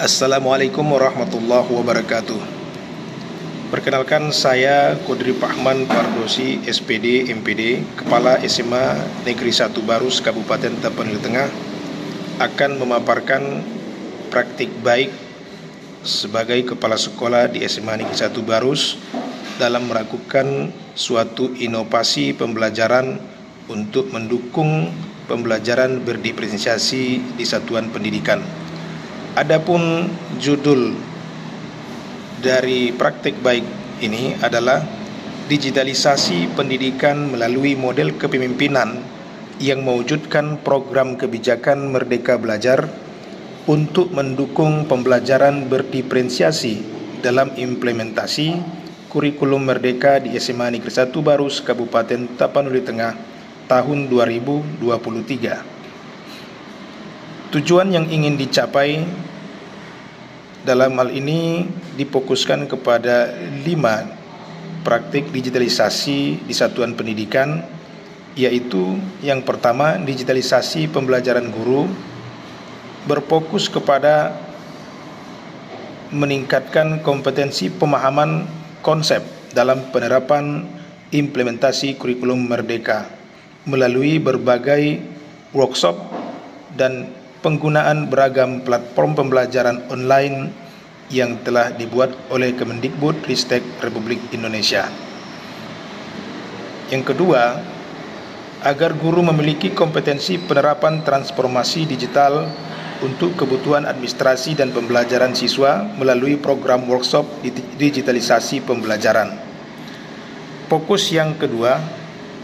Assalamualaikum warahmatullahi wabarakatuh. Perkenalkan, saya Kodri Pahman Pardosi, SPD, MPD, Kepala SMA Negeri 1 Barus, Kabupaten Tapanuli Tengah, akan memaparkan praktik baik sebagai kepala sekolah di SMA Negeri 1 Barus dalam melakukan suatu inovasi pembelajaran untuk mendukung pembelajaran berdiferensiasi di satuan pendidikan. Adapun judul dari praktik baik ini adalah digitalisasi pendidikan melalui model kepemimpinan yang mewujudkan program kebijakan Merdeka Belajar untuk mendukung pembelajaran berdiferensiasi dalam implementasi kurikulum Merdeka di SMA Negeri 1 Barus, Kabupaten Tapanuli Tengah tahun 2023. Tujuan yang ingin dicapai dalam hal ini difokuskan kepada 5 praktik digitalisasi di satuan pendidikan, yaitu yang pertama, digitalisasi pembelajaran guru berfokus kepada meningkatkan kompetensi pemahaman konsep dalam penerapan implementasi kurikulum Merdeka melalui berbagai workshop dan penggunaan beragam platform pembelajaran online yang telah dibuat oleh Kemendikbud-Ristek Republik Indonesia. Yang kedua, agar guru memiliki kompetensi penerapan transformasi digital untuk kebutuhan administrasi dan pembelajaran siswa melalui program workshop digitalisasi pembelajaran. Fokus yang kedua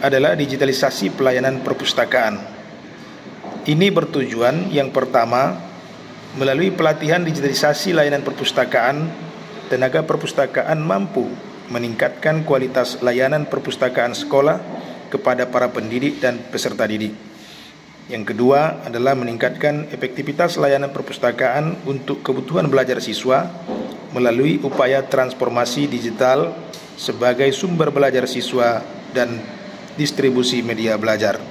adalah digitalisasi pelayanan perpustakaan. Ini bertujuan yang pertama, melalui pelatihan digitalisasi layanan perpustakaan, tenaga perpustakaan mampu meningkatkan kualitas layanan perpustakaan sekolah kepada para pendidik dan peserta didik. Yang kedua adalah meningkatkan efektivitas layanan perpustakaan untuk kebutuhan belajar siswa melalui upaya transformasi digital sebagai sumber belajar siswa dan distribusi media belajar.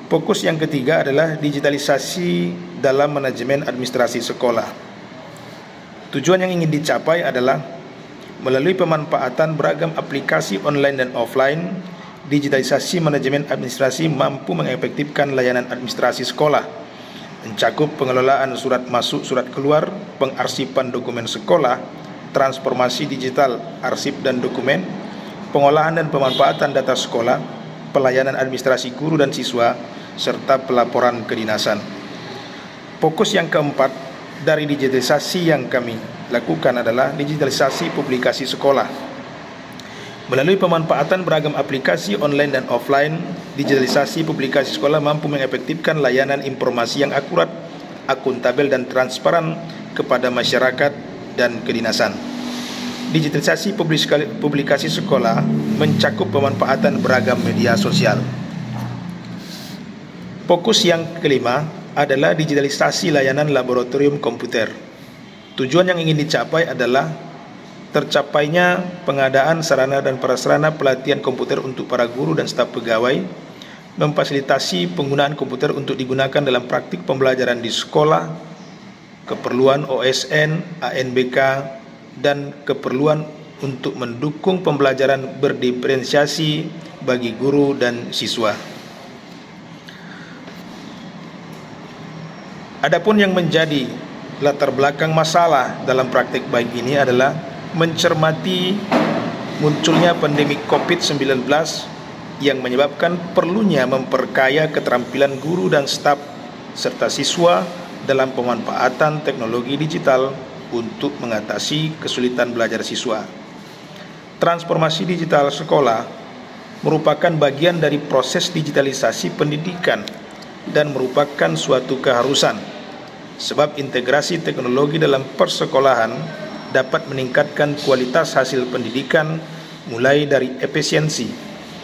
Fokus yang ketiga adalah digitalisasi dalam manajemen administrasi sekolah. Tujuan yang ingin dicapai adalah melalui pemanfaatan beragam aplikasi online dan offline, digitalisasi manajemen administrasi mampu mengefektifkan layanan administrasi sekolah, mencakup pengelolaan surat masuk, surat keluar, pengarsipan dokumen sekolah, transformasi digital arsip dan dokumen, pengolahan dan pemanfaatan data sekolah, pelayanan administrasi guru dan siswa, serta pelaporan kedinasan. Fokus yang keempat dari digitalisasi yang kami lakukan adalah digitalisasi publikasi sekolah. Melalui pemanfaatan beragam aplikasi online dan offline, digitalisasi publikasi sekolah mampu mengefektifkan layanan informasi yang akurat, akuntabel dan transparan kepada masyarakat dan kedinasan. Digitalisasi publikasi sekolah mencakup pemanfaatan beragam media sosial. Fokus yang kelima adalah digitalisasi layanan laboratorium komputer. Tujuan yang ingin dicapai adalah tercapainya pengadaan sarana dan prasarana pelatihan komputer untuk para guru dan staf pegawai, memfasilitasi penggunaan komputer untuk digunakan dalam praktik pembelajaran di sekolah, keperluan OSN, ANBK, dan keperluan untuk mendukung pembelajaran berdiferensiasi bagi guru dan siswa. Adapun yang menjadi latar belakang masalah dalam praktik baik ini adalah mencermati munculnya pandemi COVID-19 yang menyebabkan perlunya memperkaya keterampilan guru dan staf serta siswa dalam pemanfaatan teknologi digital untuk mengatasi kesulitan belajar siswa. Transformasi digital sekolah merupakan bagian dari proses digitalisasi pendidikan dan merupakan suatu keharusan, sebab integrasi teknologi dalam persekolahan dapat meningkatkan kualitas hasil pendidikan mulai dari efisiensi,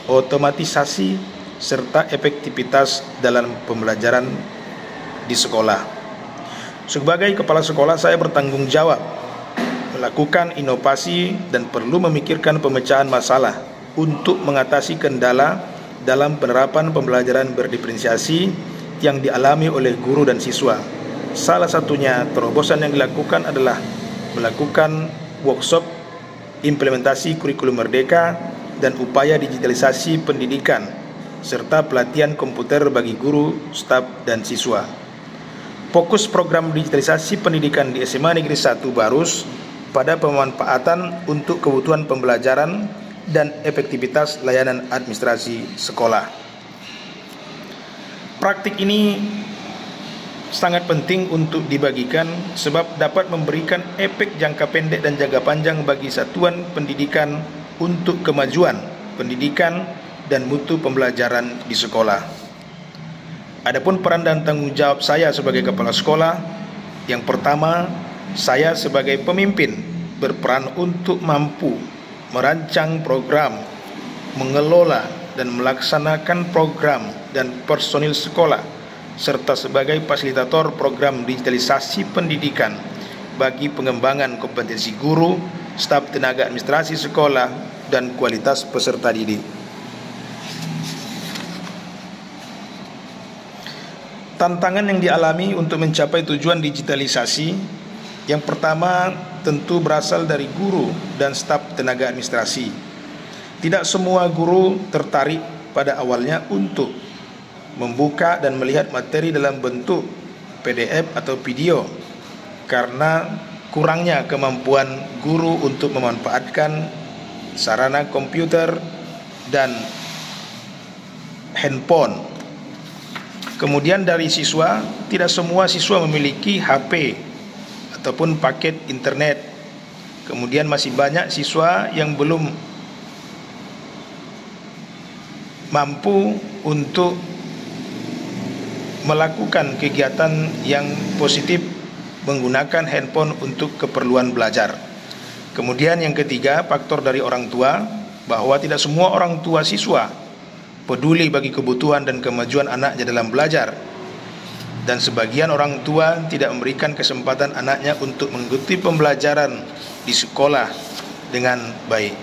otomatisasi, serta efektivitas dalam pembelajaran di sekolah. Sebagai kepala sekolah, saya bertanggung jawab melakukan inovasi dan perlu memikirkan pemecahan masalah untuk mengatasi kendala dalam penerapan pembelajaran berdiferensiasi yang dialami oleh guru dan siswa, Salah satunya terobosan yang dilakukan adalah melakukan workshop implementasi kurikulum Merdeka dan upaya digitalisasi pendidikan serta pelatihan komputer bagi guru, staf, dan siswa. Fokus program digitalisasi pendidikan di SMA Negeri 1 Barus pada pemanfaatan untuk kebutuhan pembelajaran dan efektivitas layanan administrasi sekolah. Praktik ini sangat penting untuk dibagikan sebab dapat memberikan efek jangka pendek dan jangka panjang bagi satuan pendidikan untuk kemajuan pendidikan dan mutu pembelajaran di sekolah. Adapun peran dan tanggung jawab saya sebagai kepala sekolah, yang pertama, saya sebagai pemimpin berperan untuk mampu merancang program, mengelola dan melaksanakan program dan personil sekolah, serta sebagai fasilitator program digitalisasi pendidikan bagi pengembangan kompetensi guru, staf tenaga administrasi sekolah, dan kualitas peserta didik. Tantangan yang dialami untuk mencapai tujuan digitalisasi, yang pertama tentu berasal dari guru dan staf tenaga administrasi. Tidak semua guru tertarik pada awalnya untuk membuka dan melihat materi dalam bentuk PDF atau video karena kurangnya kemampuan guru untuk memanfaatkan sarana komputer dan handphone. Kemudian dari siswa, tidak semua siswa memiliki HP ataupun paket internet. Kemudian masih banyak siswa yang belum mampu untuk melakukan kegiatan yang positif menggunakan handphone untuk keperluan belajar. Kemudian yang ketiga, faktor dari orang tua, bahwa tidak semua orang tua siswa peduli bagi kebutuhan dan kemajuan anaknya dalam belajar, dan sebagian orang tua tidak memberikan kesempatan anaknya untuk mengikuti pembelajaran di sekolah dengan baik.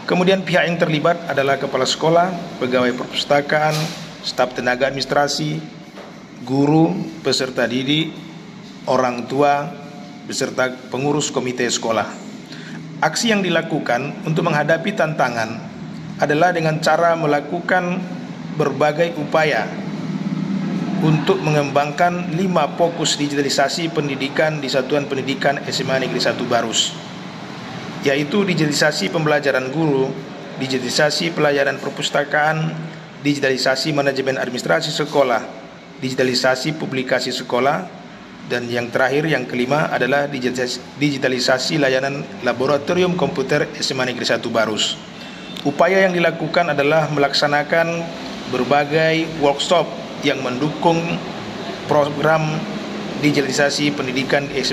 Kemudian pihak yang terlibat adalah kepala sekolah, pegawai perpustakaan, staf tenaga administrasi, guru, peserta didik, orang tua, beserta pengurus komite sekolah. Aksi yang dilakukan untuk menghadapi tantangan adalah dengan cara melakukan berbagai upaya untuk mengembangkan 5 fokus digitalisasi pendidikan di Satuan Pendidikan SMA Negeri 1 Barus, yaitu digitalisasi pembelajaran guru, digitalisasi pelayanan perpustakaan, digitalisasi manajemen administrasi sekolah, digitalisasi publikasi sekolah, dan yang terakhir, yang kelima adalah digitalisasi layanan laboratorium komputer SMA Negeri 1 Barus. Upaya yang dilakukan adalah melaksanakan berbagai workshop yang mendukung program digitalisasi pendidikan di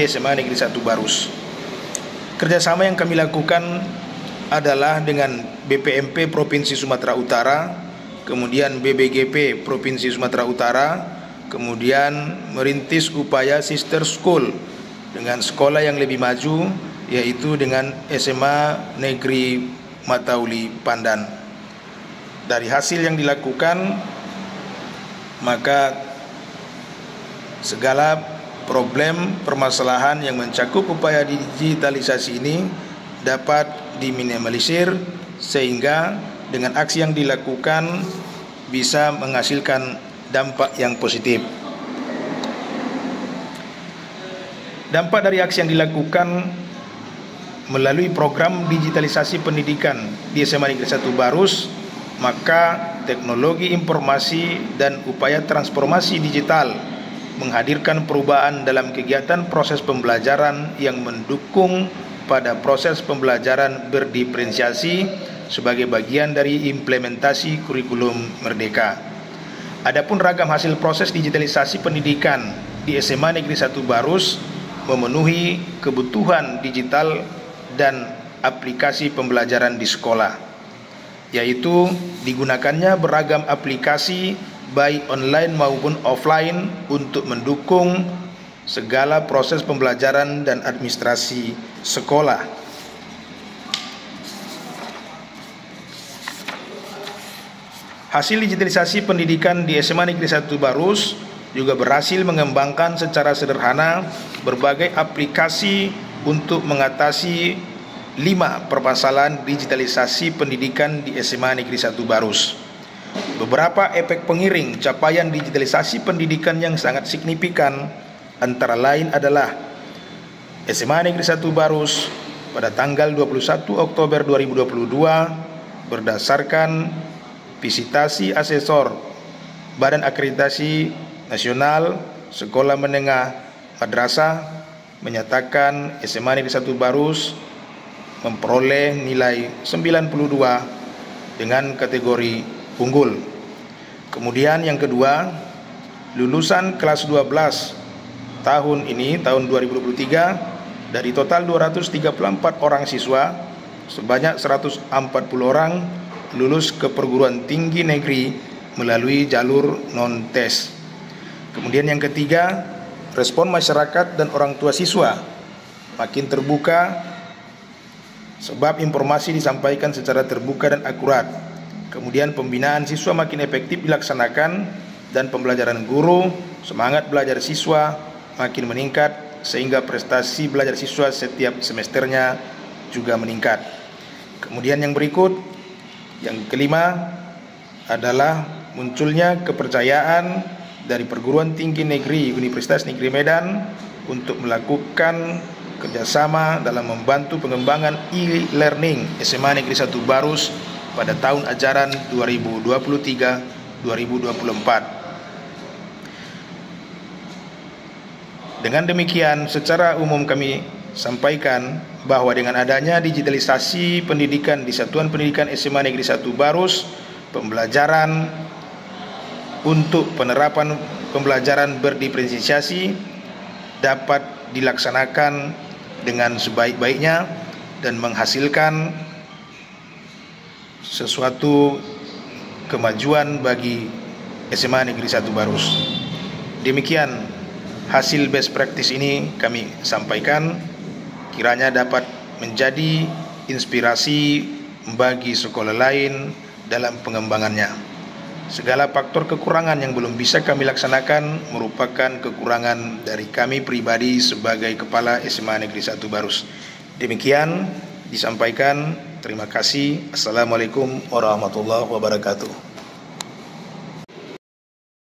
SMA Negeri 1 Barus. Kerjasama yang kami lakukan adalah dengan BPMP Provinsi Sumatera Utara, kemudian BBGP Provinsi Sumatera Utara, kemudian merintis upaya sister school dengan sekolah yang lebih maju, yaitu dengan SMA Negeri Matauli Pandan. Dari hasil yang dilakukan, maka segala problem permasalahan yang mencakup upaya digitalisasi ini dapat diminimalisir, sehingga dengan aksi yang dilakukan bisa menghasilkan dampak yang positif. Dampak dari aksi yang dilakukan melalui program digitalisasi pendidikan di SMA Negeri 1 Barus, maka teknologi informasi dan upaya transformasi digital menghadirkan perubahan dalam kegiatan proses pembelajaran yang mendukung pada proses pembelajaran berdiferensiasi sebagai bagian dari implementasi kurikulum Merdeka. Adapun ragam hasil proses digitalisasi pendidikan di SMA Negeri 1 Barus memenuhi kebutuhan digital dan aplikasi pembelajaran di sekolah, yaitu digunakannya beragam aplikasi baik online maupun offline untuk mendukung segala proses pembelajaran dan administrasi sekolah. Hasil digitalisasi pendidikan di SMA Negeri 1 Barus juga berhasil mengembangkan secara sederhana berbagai aplikasi untuk mengatasi 5 permasalahan digitalisasi pendidikan di SMA Negeri 1 Barus. Beberapa efek pengiring capaian digitalisasi pendidikan yang sangat signifikan antara lain adalah SMA Negeri 1 Barus pada tanggal 21 Oktober 2022 berdasarkan visitasi asesor Badan Akreditasi Nasional Sekolah Menengah Madrasah menyatakan SMA Negeri 1 Barus memperoleh nilai 92 dengan kategori unggul. Kemudian yang kedua, lulusan kelas 12 tahun ini, tahun 2023, dari total 234 orang siswa, sebanyak 140 orang lulus ke perguruan tinggi negeri melalui jalur non-tes. Kemudian yang ketiga, respon masyarakat dan orang tua siswa makin terbuka sebab informasi disampaikan secara terbuka dan akurat. Kemudian pembinaan siswa makin efektif dilaksanakan dan pembelajaran guru, semangat belajar siswa makin meningkat sehingga prestasi belajar siswa setiap semesternya juga meningkat. Kemudian yang berikut, yang kelima adalah munculnya kepercayaan dari perguruan tinggi negeri Universitas Negeri Medan untuk melakukan kerjasama dalam membantu pengembangan e-learning SMA Negeri 1 Barus pada tahun ajaran 2023-2024. Dengan demikian, secara umum kami sampaikan bahwa dengan adanya digitalisasi pendidikan di Satuan Pendidikan SMA Negeri 1 Barus, pembelajaran untuk penerapan pembelajaran berdiferensiasi dapat dilaksanakan dengan sebaik-baiknya dan menghasilkan sesuatu kemajuan bagi SMA Negeri 1 Barus. Demikian hasil best practice ini kami sampaikan, kiranya dapat menjadi inspirasi bagi sekolah lain dalam pengembangannya. Segala faktor kekurangan yang belum bisa kami laksanakan merupakan kekurangan dari kami pribadi sebagai Kepala SMA Negeri 1 Barus. Demikian disampaikan. Terima kasih. Assalamualaikum warahmatullahi wabarakatuh.